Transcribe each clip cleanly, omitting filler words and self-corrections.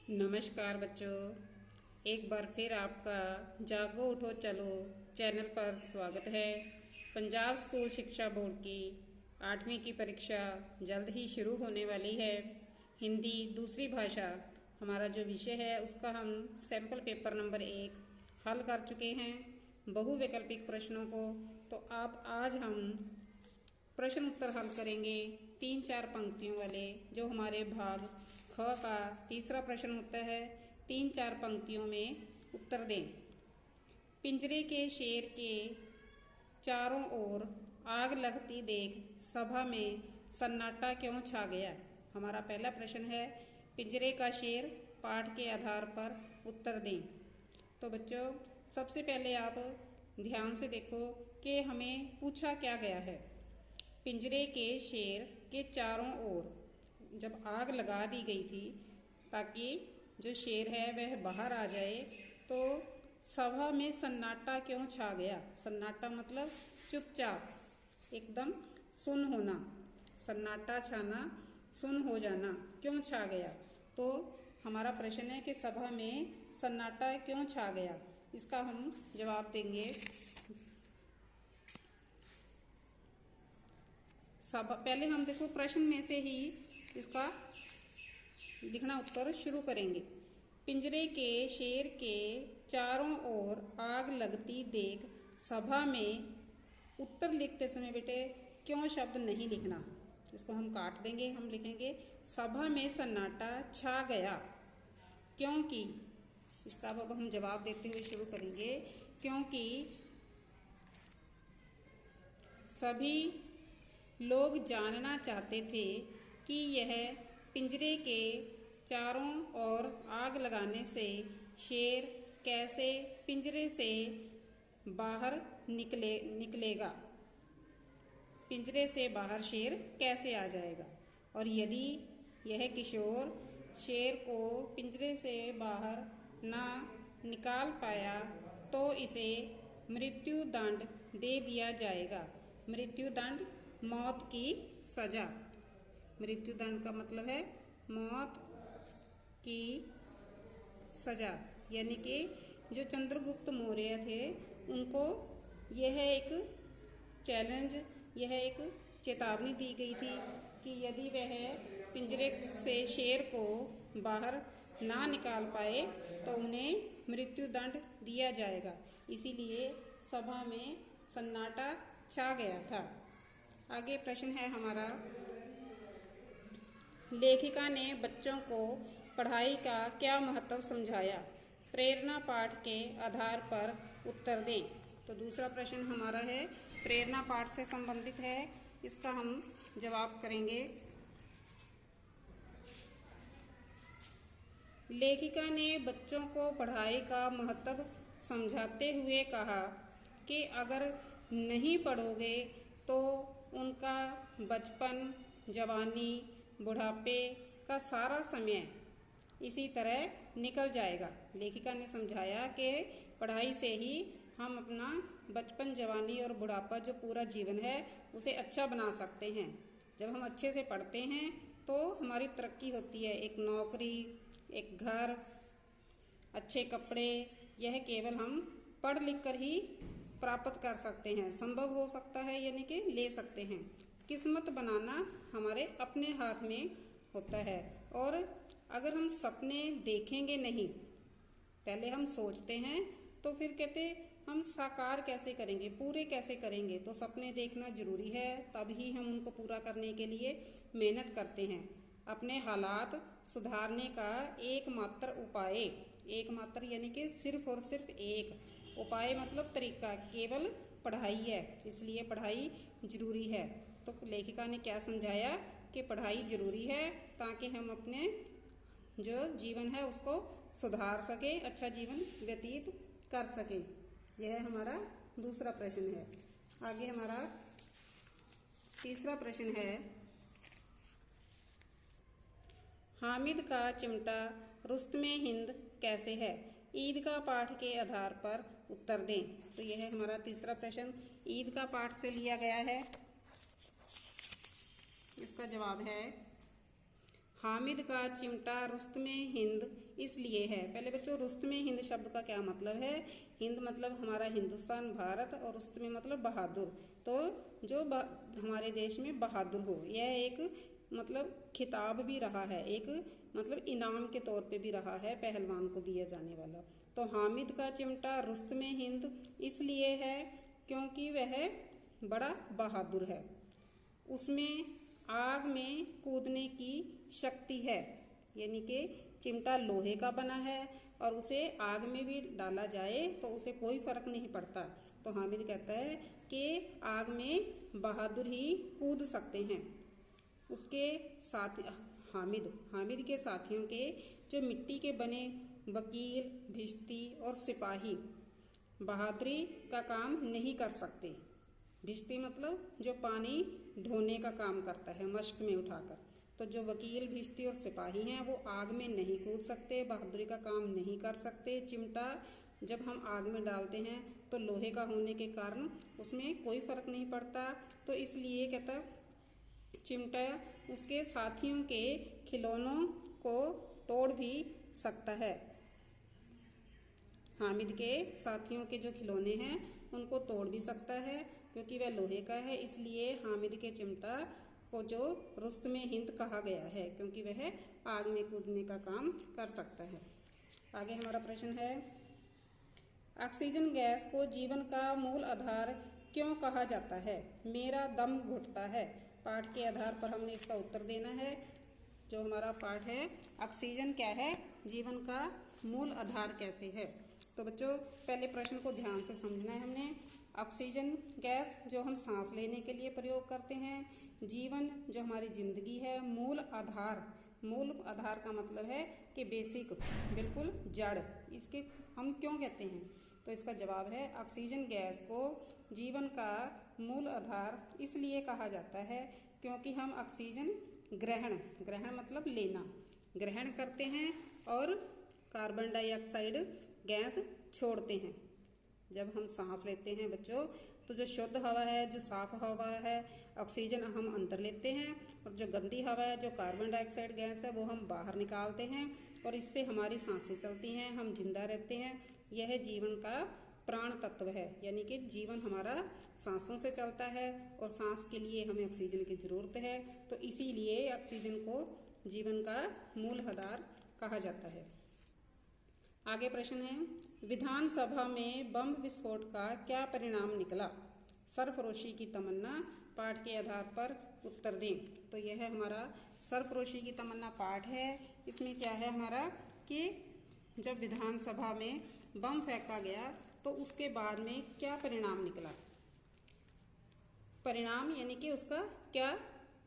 नमस्कार बच्चों, एक बार फिर आपका जागो उठो चलो चैनल पर स्वागत है। पंजाब स्कूल शिक्षा बोर्ड की 8वीं की परीक्षा जल्द ही शुरू होने वाली है। हिंदी दूसरी भाषा हमारा जो विषय है उसका हम सैंपल पेपर नंबर 1 हल कर चुके हैं बहुविकल्पिक प्रश्नों को। तो आप आज हम प्रश्न उत्तर हल करेंगे 3-4 पंक्तियों वाले, जो हमारे भाग ख का तीसरा प्रश्न होता है। 3-4 पंक्तियों में उत्तर दें। पिंजरे के शेर के चारों ओर आग लगती देख सभा में सन्नाटा क्यों छा गया। हमारा पहला प्रश्न है पिंजरे का शेर, पाठ के आधार पर उत्तर दें। तो बच्चों सबसे पहले आप ध्यान से देखो कि हमें पूछा क्या गया है। पिंजरे के शेर के चारों ओर जब आग लगा दी गई थी ताकि जो शेर है वह बाहर आ जाए, तो सभा में सन्नाटा क्यों छा गया। सन्नाटा मतलब चुपचाप, एकदम सुन होना, सन्नाटा छाना, सुन हो जाना, क्यों छा गया। तो हमारा प्रश्न है कि सभा में सन्नाटा क्यों छा गया। इसका हम जवाब देंगे। पहले हम देखो प्रश्न में से ही इसका लिखना उत्तर शुरू करेंगे। पिंजरे के शेर के चारों ओर आग लगती देख सभा में, उत्तर लिखते समय बेटे क्यों शब्द नहीं लिखना, इसको हम काट देंगे। हम लिखेंगे सभा में सन्नाटा छा गया क्योंकि, इसका अब हम जवाब देते हुए शुरू करेंगे। क्योंकि सभी लोग जानना चाहते थे कि यह पिंजरे के चारों ओर आग लगाने से शेर कैसे पिंजरे से बाहर निकलेगा, पिंजरे से बाहर शेर कैसे आ जाएगा। और यदि यह किशोर शेर को पिंजरे से बाहर ना निकाल पाया तो इसे मृत्यु दंड दे दिया जाएगा। मृत्यु दंड मौत की सजा। मृत्यु दंड का मतलब है मौत की सजा, यानी कि जो चंद्रगुप्त मौर्य थे उनको यह एक चैलेंज, यह एक चेतावनी दी गई थी कि यदि वह पिंजरे से शेर को बाहर ना निकाल पाए तो उन्हें मृत्यु दंड दिया जाएगा। इसीलिए सभा में सन्नाटा छा गया था। आगे प्रश्न है हमारा, लेखिका ने बच्चों को पढ़ाई का क्या महत्व समझाया। प्रेरणा पाठ के आधार पर उत्तर दें। तो दूसरा प्रश्न हमारा है प्रेरणा पाठ से संबंधित है, इसका हम जवाब करेंगे। लेखिका ने बच्चों को पढ़ाई का महत्व समझाते हुए कहा कि अगर नहीं पढ़ोगे तो उनका बचपन, जवानी, बुढ़ापे का सारा समय इसी तरह निकल जाएगा। लेखिका ने समझाया कि पढ़ाई से ही हम अपना बचपन, जवानी और बुढ़ापा, जो पूरा जीवन है, उसे अच्छा बना सकते हैं। जब हम अच्छे से पढ़ते हैं तो हमारी तरक्की होती है। एक नौकरी, एक घर, अच्छे कपड़े, यह केवल हम पढ़ लिख कर ही प्राप्त कर सकते हैं, संभव हो सकता है, यानी कि ले सकते हैं। किस्मत बनाना हमारे अपने हाथ में होता है। और अगर हम सपने देखेंगे नहीं, पहले हम सोचते हैं तो फिर कहते हम साकार कैसे करेंगे, पूरे कैसे करेंगे। तो सपने देखना जरूरी है, तभी हम उनको पूरा करने के लिए मेहनत करते हैं। अपने हालात सुधारने का एकमात्र उपाय, एकमात्र यानी कि सिर्फ और सिर्फ एक उपाय मतलब तरीका केवल पढ़ाई है। इसलिए पढ़ाई जरूरी है। तो लेखिका ने क्या समझाया कि पढ़ाई जरूरी है ताकि हम अपने जो जीवन है उसको सुधार सकें, अच्छा जीवन व्यतीत कर सकें। यह हमारा दूसरा प्रश्न है। आगे हमारा तीसरा प्रश्न है, हामिद का चिमटा रुस्तमे हिंद कैसे है। ईद का पाठ के आधार पर उत्तर दें। तो यह है हमारा तीसरा प्रश्न, ईद का पाठ से लिया गया है। इसका जवाब है हामिद का चिमटा रुस्तमे हिंद इसलिए है। पहले बच्चों रुस्तमे हिंद शब्द का क्या मतलब है? हिंद मतलब हमारा हिंदुस्तान भारत और रुस्तमे मतलब बहादुर। तो जो हमारे देश में बहादुर हो, यह एक मतलब खिताब भी रहा है, एक मतलब इनाम के तौर पे भी रहा है पहलवान को दिया जाने वाला। तो हामिद का चिमटा रुस्तमे हिंद इसलिए है क्योंकि वह बड़ा बहादुर है। उसमें आग में कूदने की शक्ति है, यानी कि चिमटा लोहे का बना है और उसे आग में भी डाला जाए तो उसे कोई फर्क नहीं पड़ता। तो हामिद कहता है कि आग में बहादुर ही कूद सकते हैं। उसके साथ हामिद के साथियों के जो मिट्टी के बने वकील, भिश्ती और सिपाही बहादुरी का काम नहीं कर सकते। भिश्ती मतलब जो पानी ढोने का काम करता है मश्क में उठाकर। तो जो वकील, भिश्ती और सिपाही हैं वो आग में नहीं कूद सकते, बहादुरी का काम नहीं कर सकते। चिमटा जब हम आग में डालते हैं तो लोहे का होने के कारण उसमें कोई फर्क नहीं पड़ता। तो इसलिए कहता चिमटा उसके साथियों के खिलौनों को तोड़ भी सकता है। हामिद के साथियों के जो खिलौने हैं उनको तोड़ भी सकता है क्योंकि वह लोहे का है। इसलिए हामिद के चिमटा को जो रुस्तमे हिंद कहा गया है क्योंकि वह आग में कूदने का काम कर सकता है। आगे हमारा प्रश्न है, ऑक्सीजन गैस को जीवन का मूल आधार क्यों कहा जाता है? मेरा दम घुटता है। पाठ के आधार पर हमने इसका उत्तर देना है। जो हमारा पाठ है, ऑक्सीजन क्या है, जीवन का मूल आधार कैसे है। तो बच्चों पहले प्रश्न को ध्यान से समझना है हमने। ऑक्सीजन गैस जो हम सांस लेने के लिए प्रयोग करते हैं, जीवन जो हमारी जिंदगी है, मूल आधार का मतलब है कि बेसिक, बिल्कुल जड़। इसके हम क्यों कहते हैं? तो इसका जवाब है ऑक्सीजन गैस को जीवन का मूल आधार इसलिए कहा जाता है क्योंकि हम ऑक्सीजन ग्रहण मतलब लेना, ग्रहण करते हैं और कार्बन डाइऑक्साइड गैस छोड़ते हैं। जब हम सांस लेते हैं बच्चों तो जो शुद्ध हवा है, जो साफ हवा है, ऑक्सीजन हम अंदर लेते हैं और जो गंदी हवा है, जो कार्बन डाइऑक्साइड गैस है, वो हम बाहर निकालते हैं और इससे हमारी सांसें चलती हैं, हम जिंदा रहते हैं। यह जीवन का प्राण तत्व है, यानी कि जीवन हमारा सांसों से चलता है और सांस के लिए हमें ऑक्सीजन की ज़रूरत है। तो इसीलिए ऑक्सीजन को जीवन का मूल आधार कहा जाता है। आगे प्रश्न है, विधानसभा में बम विस्फोट का क्या परिणाम निकला? सरफरोशी की तमन्ना। पाठ के आधार पर उत्तर दें। तो यह हमारा सरफरोशी की तमन्ना पाठ है। इसमें क्या है हमारा कि जब विधानसभा में बम फेंका गया तो उसके बाद में क्या परिणाम निकला। परिणाम यानी कि उसका क्या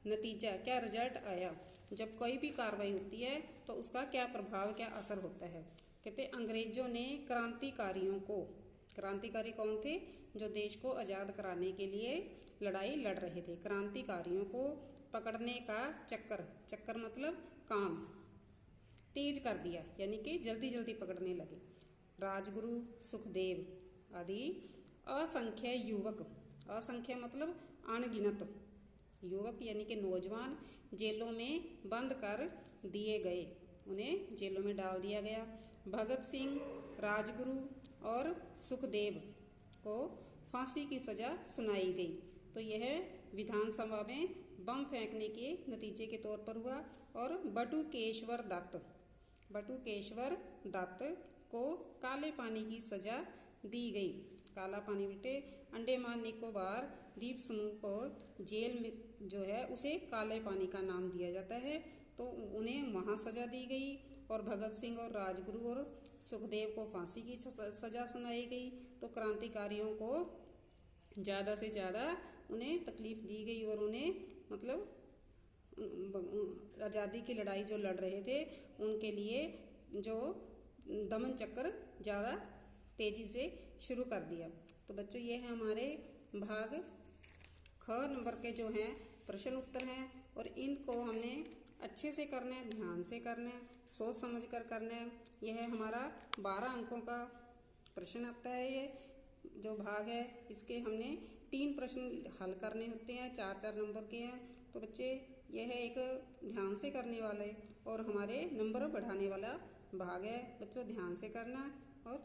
नतीजा, क्या रिजल्ट आया। जब कोई भी कार्रवाई होती है तो उसका क्या प्रभाव, क्या असर होता है। कहते अंग्रेजों ने क्रांतिकारी कौन थे? जो देश को आज़ाद कराने के लिए लड़ाई लड़ रहे थे। क्रांतिकारियों को पकड़ने का चक्कर मतलब काम तेज कर दिया, यानी कि जल्दी जल्दी पकड़ने लगे। राजगुरु, सुखदेव आदि असंख्य युवक, असंख्य मतलब अनगिनत युवक यानी कि नौजवान जेलों में बंद कर दिए गए, उन्हें जेलों में डाल दिया गया। भगत सिंह, राजगुरु और सुखदेव को फांसी की सजा सुनाई गई। तो यह विधानसभा में बम फेंकने के नतीजे के तौर पर हुआ। और बटुकेश्वर दत्त को काले पानी की सजा दी गई। काला पानी बेटे अंडमान निकोबार द्वीप समूह को जेल में जो है उसे काले पानी का नाम दिया जाता है। तो उन्हें वहाँ सजा दी गई और भगत सिंह और राजगुरु और सुखदेव को फांसी की सजा सुनाई गई। तो क्रांतिकारियों को ज़्यादा से ज़्यादा उन्हें तकलीफ दी गई और उन्हें मतलब आज़ादी की लड़ाई जो लड़ रहे थे उनके लिए जो दमन चक्र ज़्यादा तेज़ी से शुरू कर दिया। तो बच्चों ये है हमारे भाग ख नंबर के जो हैं प्रश्न उत्तर हैं और इनको हमने अच्छे से करना है, ध्यान से करना है, सोच समझ कर करना है। यह हमारा 12 अंकों का प्रश्न आता है। ये जो भाग है इसके हमने 3 प्रश्न हल करने होते हैं, 4-4 नंबर के हैं। तो बच्चे यह एक ध्यान से करने वाले और हमारे नंबर बढ़ाने वाला भाग है। बच्चों ध्यान से करना और